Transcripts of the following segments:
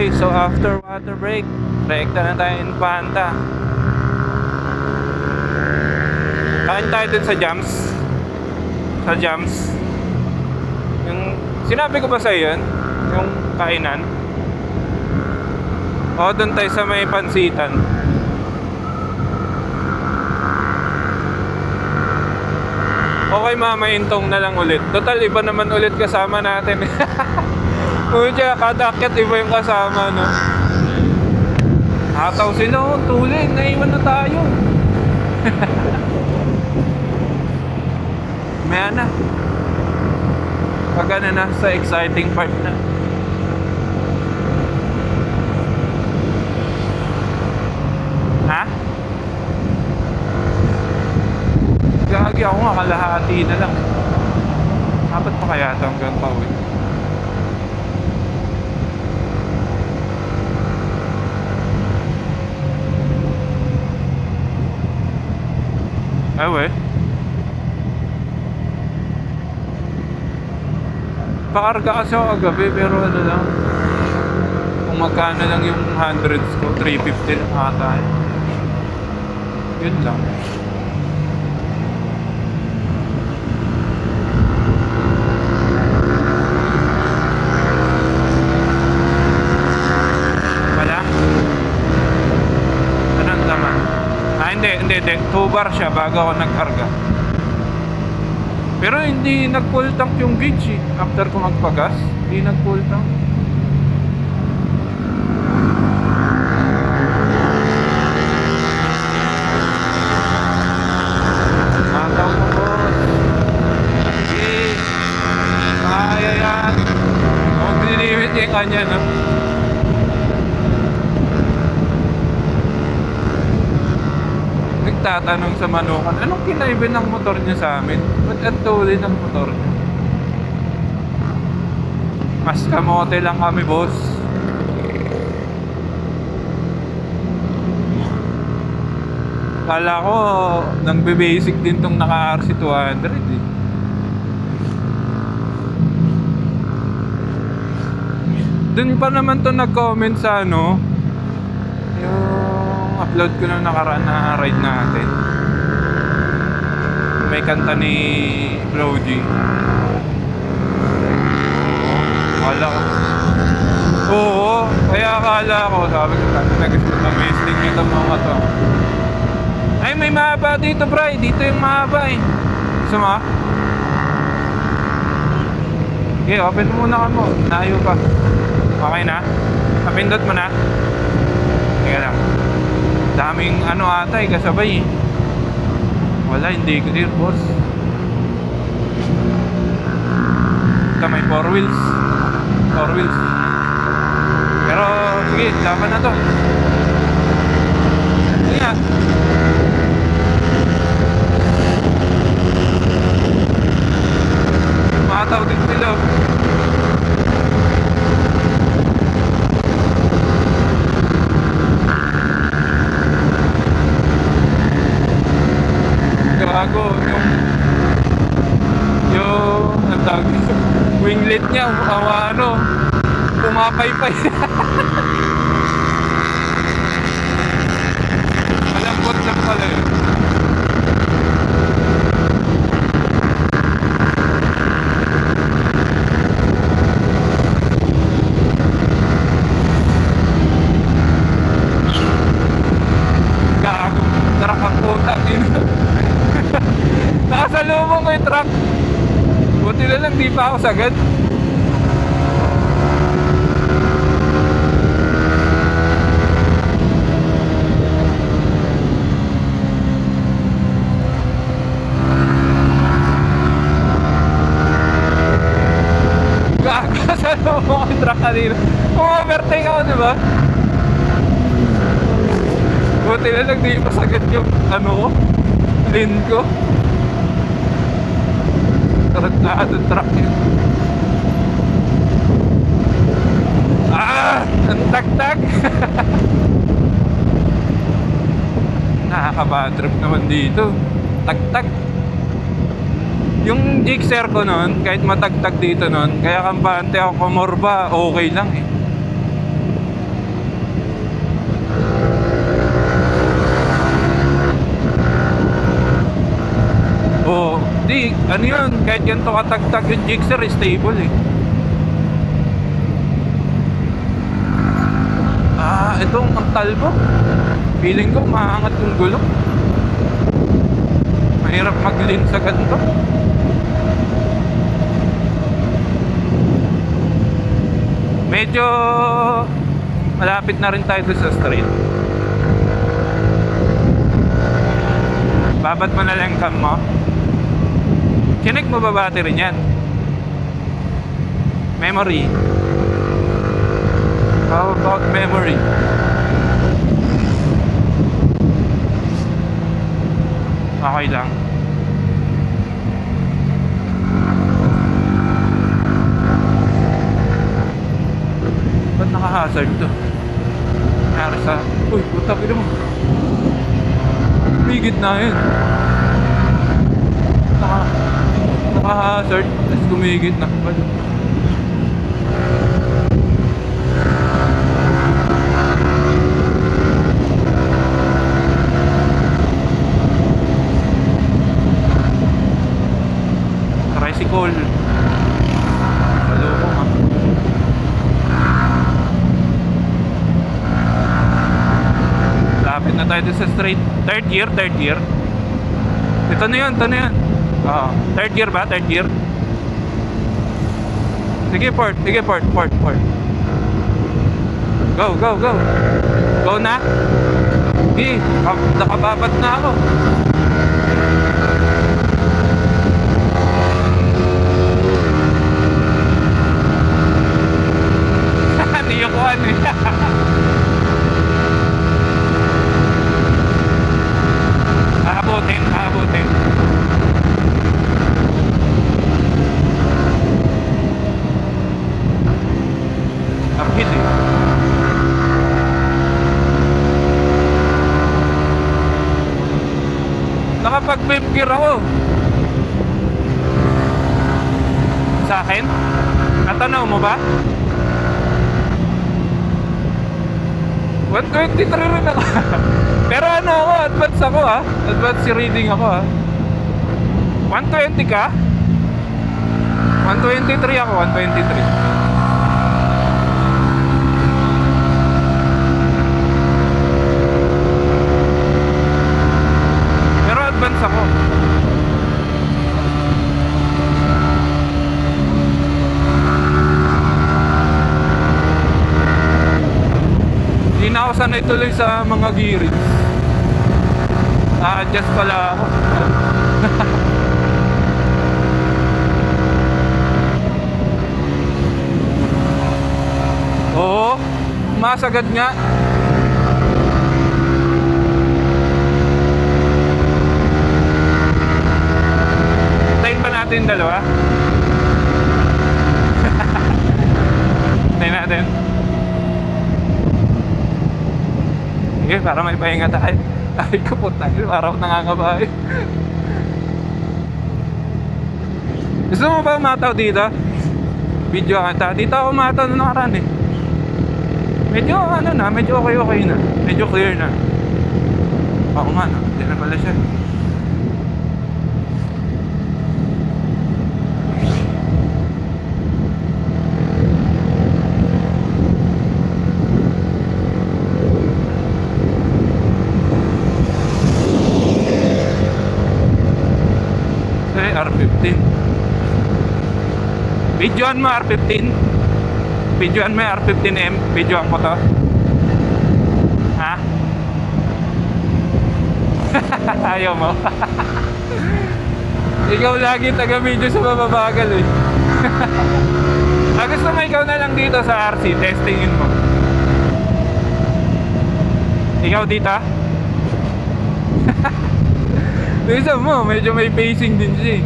Okay, so after water break, rekta na tayo in Panta. Kain tayo dun sa Jams. Sa Jams. Yung, sinabi ko ba sa'yo yun? Yung kainan? O, dun tayo sa may pansitan. Okay, mamaintong na lang ulit. Total, iba naman ulit kasama natin. Kaya kada akyat iba yung kasama, no? Hataw sila, oh, tuloy, naiwan na tayo. Maya na. Pagka na sa exciting part na. Ha? Gagi ako nga, kalahati na lang. Dapat pa kaya ito hanggang pauwi? Ay, we. Pakarga kasi ako kagabi, pero ano lang. Kung magkano lang yung hundreds ko, 350 lang ata. Yun lang. Wala? Anong laman? Hindi. 2 bar siya bago ako nagkarga. Pero hindi nag-full tank yung gauge eh. After ko magpagas, hindi nag-full tank. Mataw mo, boss. Sige. Kaya yan. Huwag nilimit yung kanya, no? Nagtatanong sa manukan, anong kinaiba ng motor niya sa amin? Ba't ang tuloy ng motor niya? Mas kamote lang kami, boss. Kala ko, nang basic din tong naka-RC 200 eh. Dun pa naman to nag-comment sa ano, yung upload ko nung nakaraan na ride natin. May kanta ni Floji. Akala ko. Oo, kaya akala ko, sabi ko, nagustuhan na mesting nito mga to. Ay, may mahaba dito, bray. Dito yung mahaba eh. Gusto mo? Okay, open mo muna ka mo. Nayo pa. Okay na? Napindot mo na? Teka lang. Daming ano ata eh, kasabay eh. Wala, hindi ko din, boss. Ito may 4 wheels. 4 wheels. Pero, sige, laban na to. Sige nga. Mataw din sila. Gago, yung ang tawag dito, winglet niya, ano, pumapaypay. Malambot lang pala yun. Gago, tarak ang puta din. Nakasalubong ko yung truck. Buti na lang di pa ako sagad. Nakasalubong ko yung truck kanina. Overtake ako, di ba? Buti na lang di pa sagad yung ano ko, lane ko. Tarantado truck yun. Ang tag-tag. Nakaka-bad trip naman dito. Tag-tag. Yung Gixxer ko nun, kahit matagtag dito nun, kaya kampante ako kumorba, okay lang eh. Hindi, ano yun, kahit ganito katagtag yung Gixxer, stable eh. Itong ang talbo. Feeling ko maangat yung gulong. Mahirap mag-lean sa ganito. Medyo malapit na rin tayo sa street. Babat mo na lang cam mo. Chinek mo ba battery niyan? Memory. How about memory? Okay lang. Ba't naka-hazard to? Nangyari sa... Uy, puta, pwede mo. May gitna yun. Naka-hazard. Tapos kumigit na. Tricycle. Malubong ha. Lapit na tayo sa street. Third year. Ito na yun. Third year ba? Third year? Sige, port. Go. Go na? Sige, nakababat na ako. Niyukuhan eh. Aabutin. Uphill eh. Nakapag-flip gear ako. Sa akin? Natanaw mo ba? 123 rin ako. Pero ano ako, advance ako ha. Advance reading ako ha. 120 ka? 123 ako, 123. Pero advance ako. Hindi na ako sanay tuloy sa mga gearings. A-adjust pala ako. Oo, masagad nga. Tayin pa natin dalawa. Tayin natin. Sige, para may pahinga tayo. Ay ko po tayo, para ako nangangabahay. Gusto mo ba umataw dito? Video kita. Dito ako umataw na nakaraan eh. Medyo ano na, medyo okay na. Medyo clear na. Oo nga no, hindi na pala siya. R15. Videoan mo R15. Videoan mo R15M. Videoan ko to. Ha? Ayaw mo. Ikaw lagi taga-video sa mababagal eh. Gusto mo ikaw na lang dito sa RC. Testingin mo. Ikaw dito? Bisa mo, medyo may pacing din siya eh.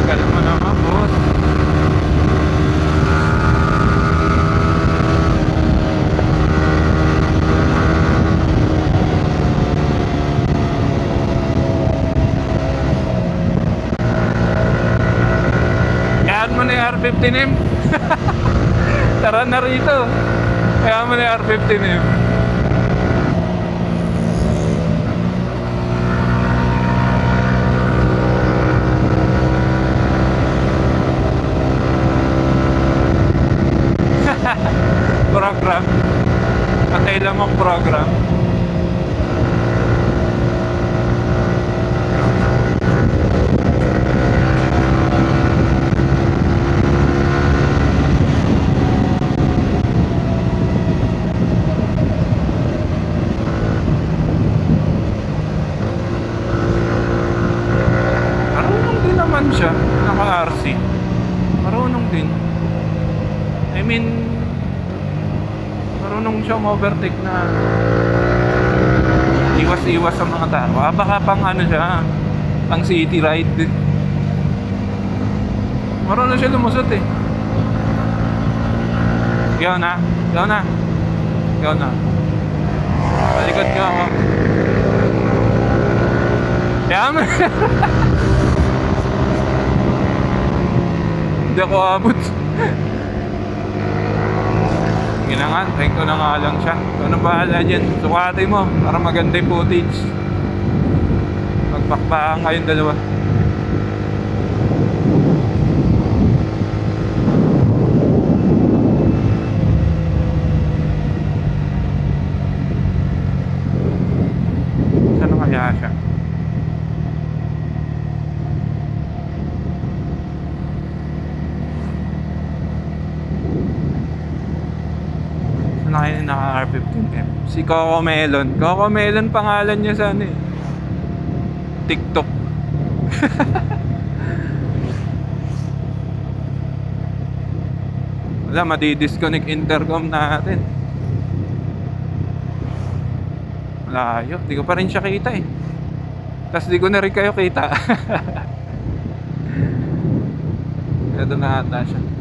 Tagal mo naman, boss. R15M. Tara na rito. Kaya mo na yung R15M. Program. Patay lang ang program. Marunong din naman siya. Naka-RC. Marunong din. I mean, marunong siya overtake na iwas-iwas sa mga tao. Baka pang ano siya, pang city ride. Marunong siya lumusot eh. Ikaw na. Palikod ka ako. Yaman. Hindi ako abot. Ginangan, ko na nga lang siya. Ikaw na bahala dyan. Sukati mo para maganda yung footage. Magpakpakan kayong dalawa. Saan na kaya siya? Na kayo naka-R15M. Si Coco Melon. Coco Melon pangalan niya sa ano eh. TikTok. Wala, madi-disconnect intercom natin. Malayo. Di ko pa rin siya kita eh. Tapos di ko na rin kayo kita. Ito na ata siya.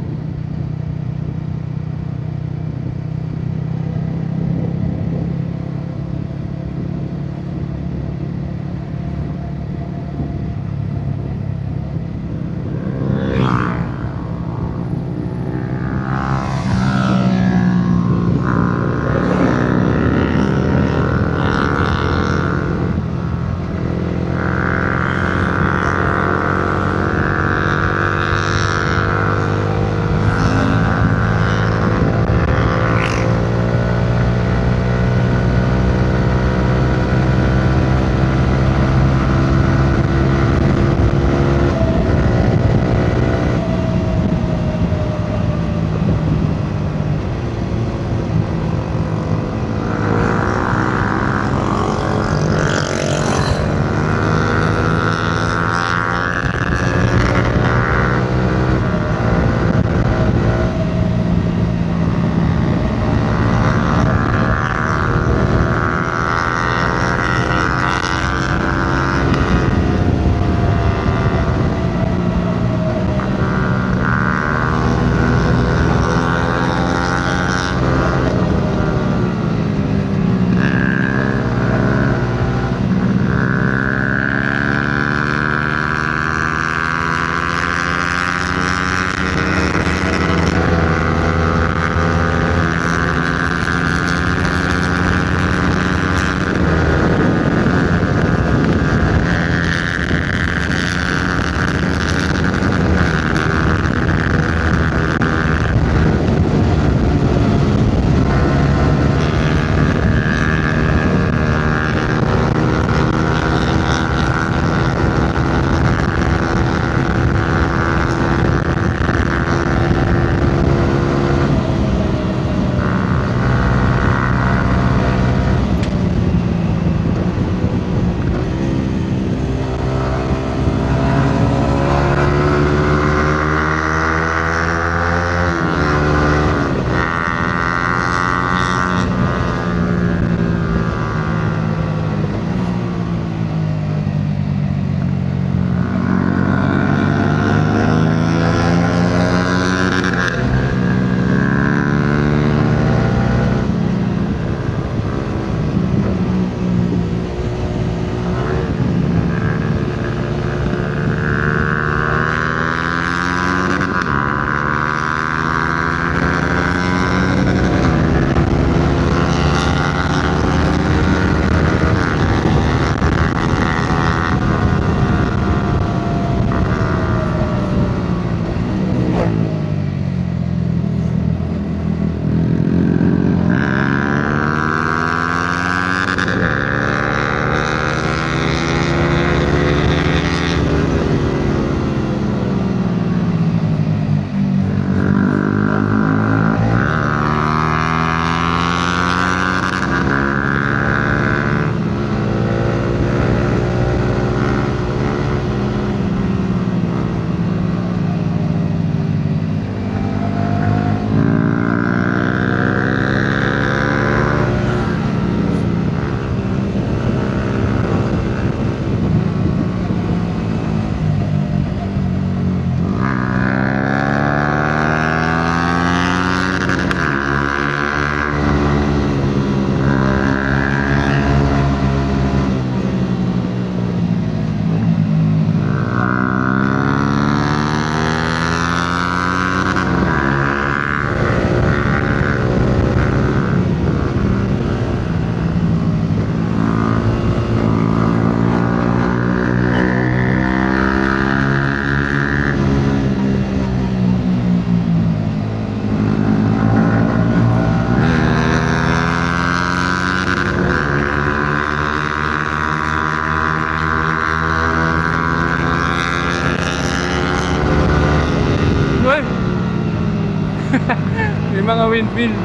Greenfield.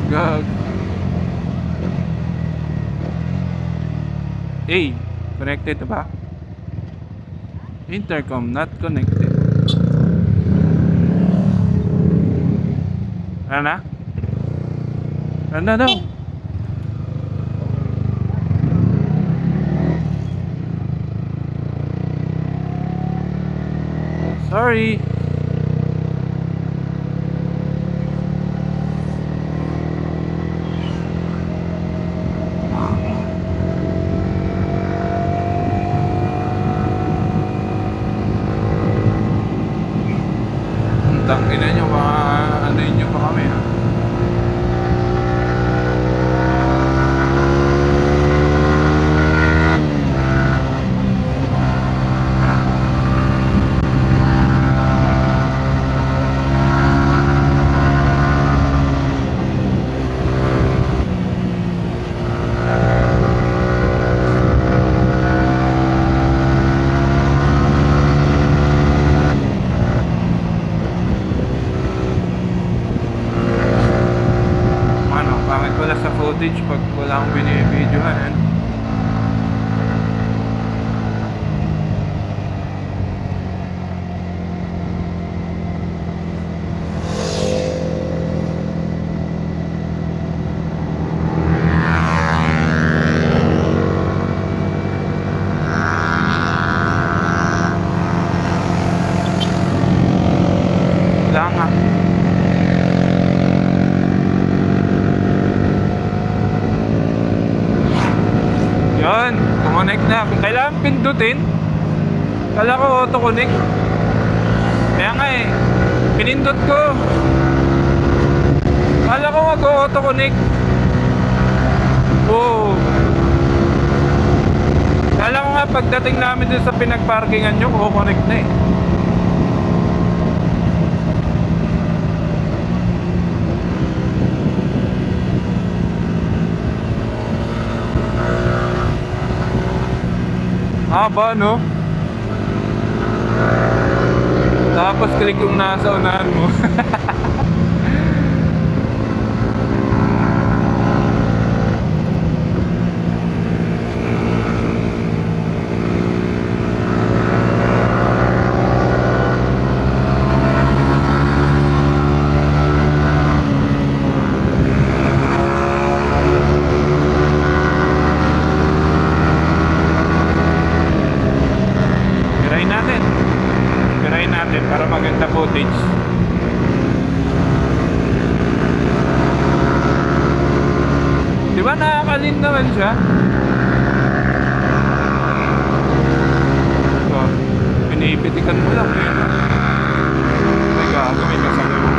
Gag. Hey, connected ba? Intercom not connected. Ano na? Ano na daw? Sorry. Tangina nyo, baka ano nyo pa kami ha. Pangit wala sa footage pag wala akong binibidyohan. Wala nga. Yun, kumonect na. Kailangan pindutin. Kala ko auto-connect. Kaya nga eh, pinindot ko. Kala ko mag-auto-connect. Oo. Kala ko nga pagdating namin dun sa pinagparkingan nyo, kukonect na eh. Haba no? Tapos click yung nasa unahan mo. Girahin natin para maganda footage. Di ba nakakalin naman siya? So, pinipitikan mo lang yun. May gago, may kasama mo.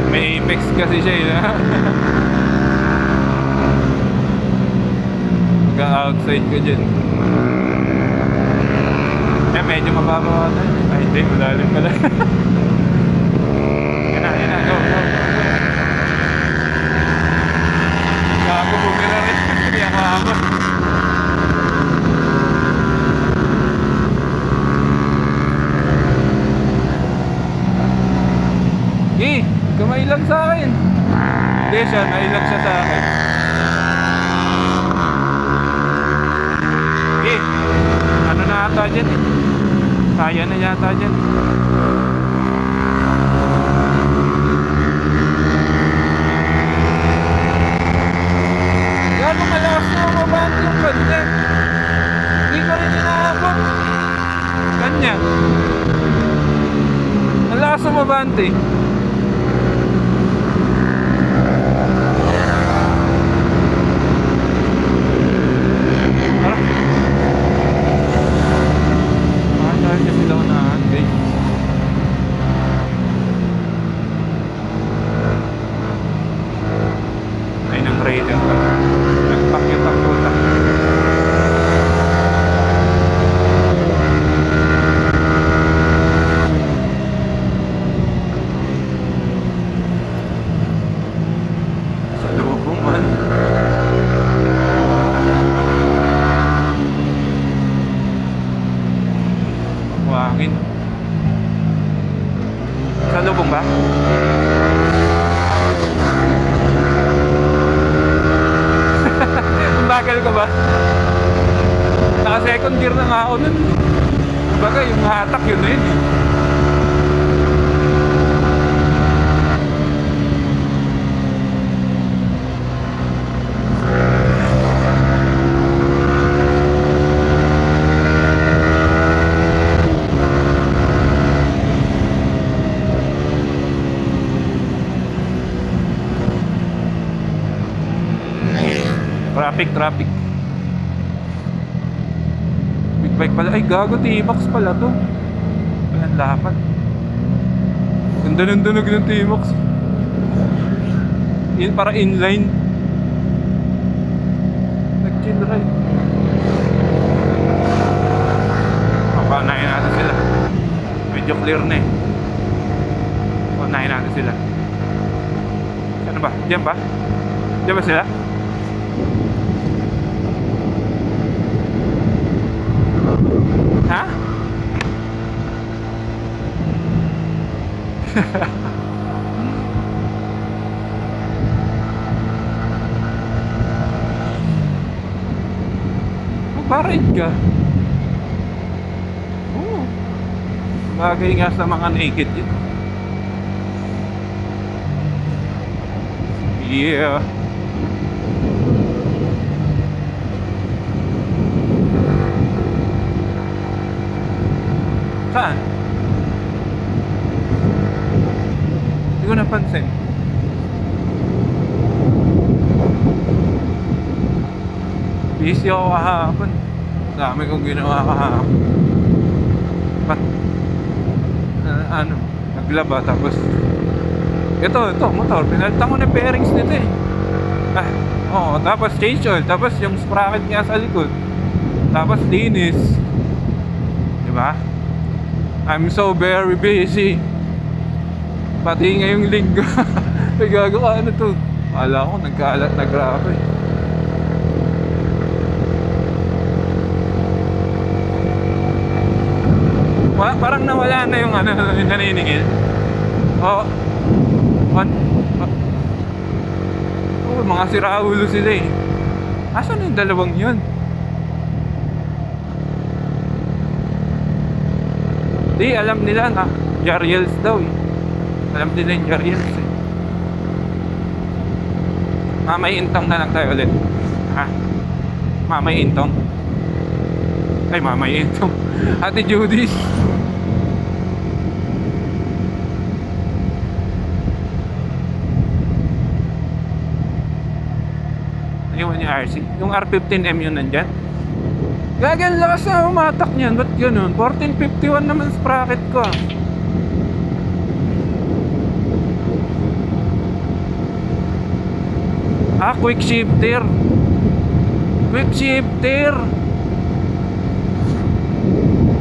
May apex kasi siya eh. Mag-outside ka dyan. Eh, medyo mababa tayo. Ay, hindi, malalim pala. Yan na, go. Gago, bumira rin. Hindi ako ako. Eh, kamay lang sa akin. Hindi siya, nailag siya sa akin. Eh, ano na ata dyan eh. Kaya na yata dyan. Gano'ng malakas na mababaan yung kanya. Hindi ko rin inaabot. Kanya. Malakas na mabante. Nagbabagal ka ba? Naka second gear na nga ako nun. Kumbaga yung hatak yun na yun eh. Traffic. Big bike pala. Ay, gago, T-Max pala to. Walang lapat. Ganda ng dunog ng T-Max. Yun, para inline. Nag-chill ride. Papanayin natin sila. Medyo clear na eh. Papanayin natin sila. Saan ba? Diyan ba? Diyan ba sila? Ha? Magpa-ride ka. Oo. Bagay nga sa mga naked yun. Yeah. Saan? Hindi ko napansin. Busy ako kahapon. Dami kong ginawa kahapon. Ba't? Naglaba tapos ito, motor. Pinalitan ko na bearings nito eh. Oo, tapos change oil. Tapos yung sprocket niya sa likod. Tapos linis. Diba? I'm so very busy. Pati ngayong linggo. Ay, gagawa ano to? Akala ko nagkalat na grabe. Parang nawala na yung yung naniningil. Mga siraulo sila eh. Asan yung dalawang yun? Di, alam nila na Jariels daw eh. Alam nila yung Jariels eh. Mamay intong na lang tayo ulit. Ha? Mamay intong. Ay, mamay intong. Ate Judy's. Iwan yung RC. Yung R15M yun nandyan. Gagan, lakas na umatak niyan. Ba't ganun? 1451 naman sprocket ko. Quick shifter. Quick shifter.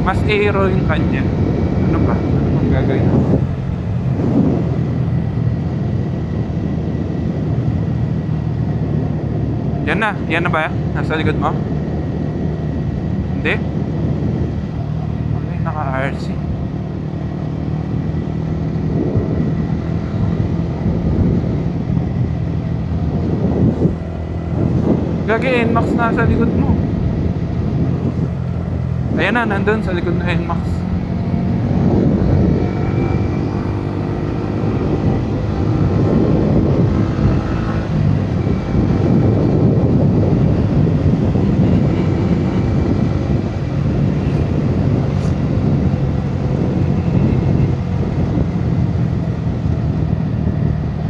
Mas aero yung kanya. Ano ba? Ano bang gagawin ko? Yan na. Yan na ba? Nasa likod mo? Hindi? Okay, naka-RC. Gagi, NMAX nasa likod mo. Ayan na, nandun sa likod na NMAX.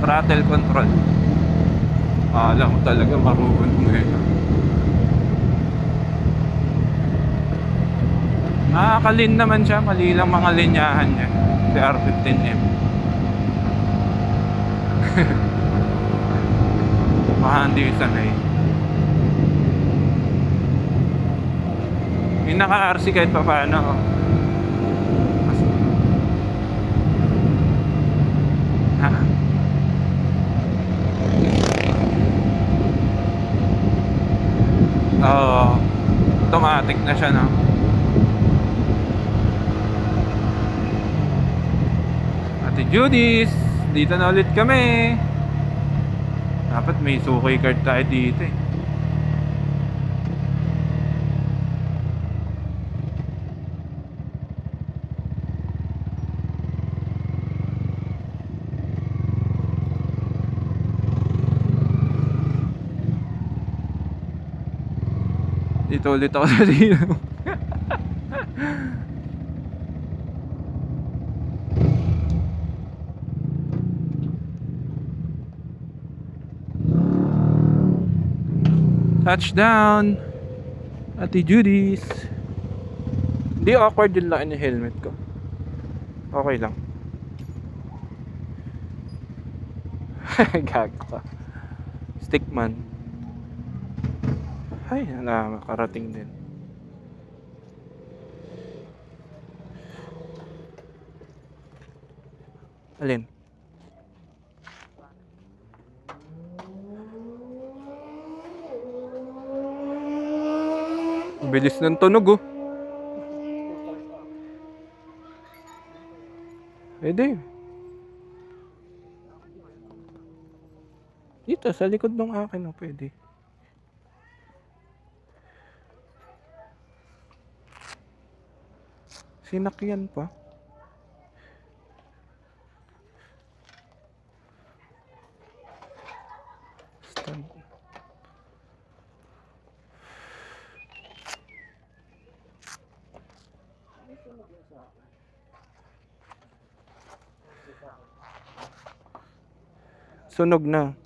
Throttle control. Alam mo talaga marunong mo eh. Nakakalin naman siya, mali lang mga linyahan niya. Si R15M. Baka hindi sanay. Yung naka-RC kahit pa paano. Automatic na siya, no? Ate Judy's, dito na ulit kami. Dapat may suki card tayo dito eh. Dito ulit ako sa dito. Touchdown! Ate Judy's. Hindi awkward yung laki ng helmet ko. Okay lang. Gago ka. Stickman. Ay, nakakarating din. Alin? Bilis ng tunog oh. Pwede. Dito, sa likod ng akin oh, pwede. Sinakyan pa. Stand. Sunog na.